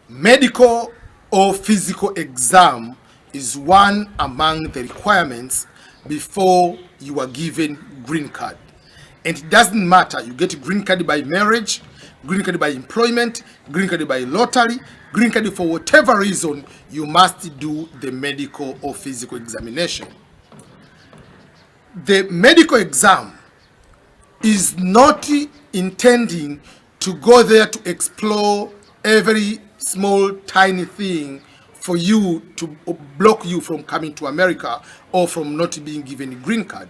Medical or physical exam is one among the requirements before you are given green card. And it doesn't matter, you get a green card by marriage, green card by employment, green card by lottery, green card for whatever reason, you must do the medical or physical examination. The medical exam is not intending to go there to explore every small tiny thing for you to block you from coming to America or from not being given a green card.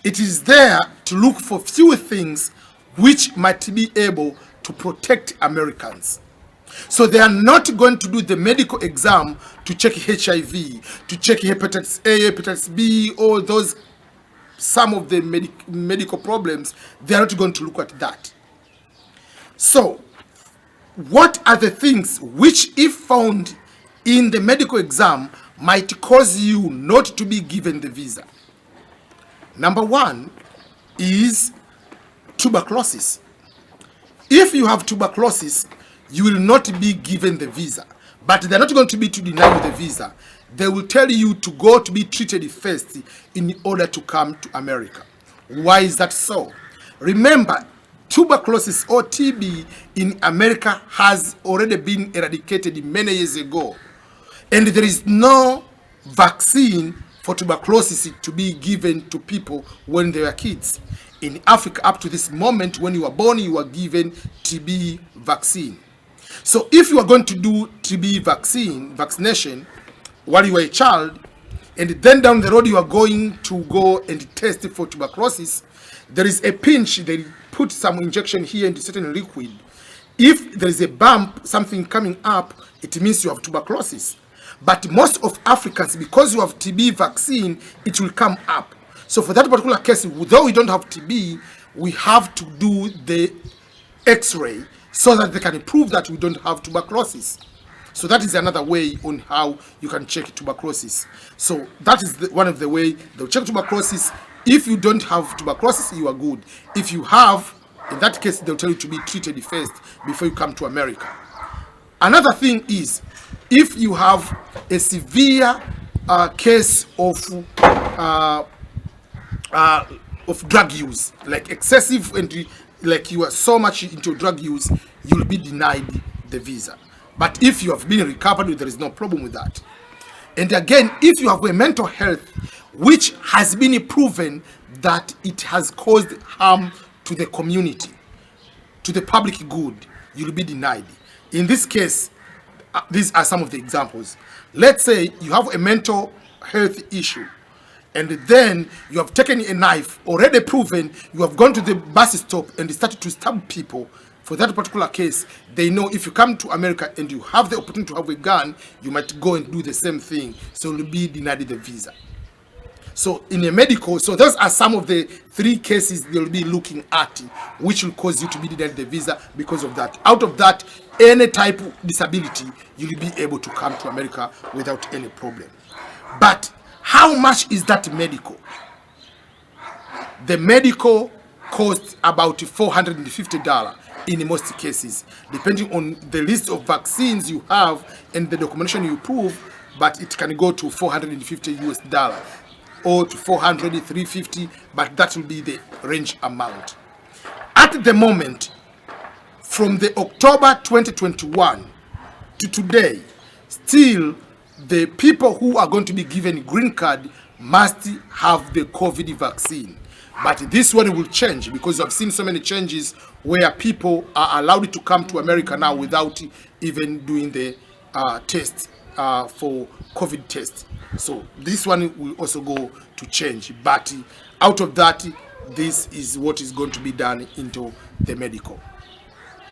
It is there to look for few things which might be able to protect Americans. So they are not going to do the medical exam to check HIV, to check hepatitis A, hepatitis B, all those, some of the medical problems. They are not going to look at that. So what are the things which, if found in the medical exam, might cause you not to be given the visa? Number one is tuberculosis. If you have tuberculosis, you will not be given the visa. But they're not going to be to deny you the visa. They will tell you to go to be treated first in order to come to America. Why is that so? Remember, tuberculosis or TB in America has already been eradicated many years ago. And there is no vaccine for tuberculosis to be given to people when they were kids. In Africa, up to this moment, when you are born, you are given TB vaccine. So if you are going to do TB vaccination while you are a child, and then down the road you are going to go and test for tuberculosis, there is a pinch, they put some injection here into certain liquid. If there is a bump, something coming up, it means you have tuberculosis. But most of Africans, because you have TB vaccine, it will come up. So for that particular case, though we don't have TB, we have to do the X-ray so that they can prove that we don't have tuberculosis. So that is another way on how you can check tuberculosis. So that is one of the way they'll check tuberculosis. If you don't have tuberculosis, you are good. If you have, in that case, they'll tell you to be treated first before you come to America. Another thing is, if you have a severe case of drug use, like excessive, and like you are so much into drug use, you'll be denied the visa. But if you have been recovered, there is no problem with that. And again, if you have a mental health which has been proven that it has caused harm to the community, to the public good, you'll be denied. In this case, these are some of the examples. Let's say you have a mental health issue, and then you have taken a knife, already proven, you have gone to the bus stop and started to stab people. For that particular case, they know if you come to America and you have the opportunity to have a gun, you might go and do the same thing. So you'll be denied the visa. So in a medical, so those are some of the 3 cases they'll be looking at, which will cause you to be denied the visa because of that. Out of that, any type of disability, you'll be able to come to America without any problem. But how much is that medical? The medical costs about $450 in most cases, depending on the list of vaccines you have and the documentation you prove, but it can go to $450 or to 400, 350, but that will be the range amount. At the moment, from the October 2021 to today, still the people who are going to be given green card must have the COVID vaccine. But this one will change because I've seen so many changes where people are allowed to come to America now without even doing the test for COVID test. So this one will also go to change. But out of that, this is what is going to be done into the medical.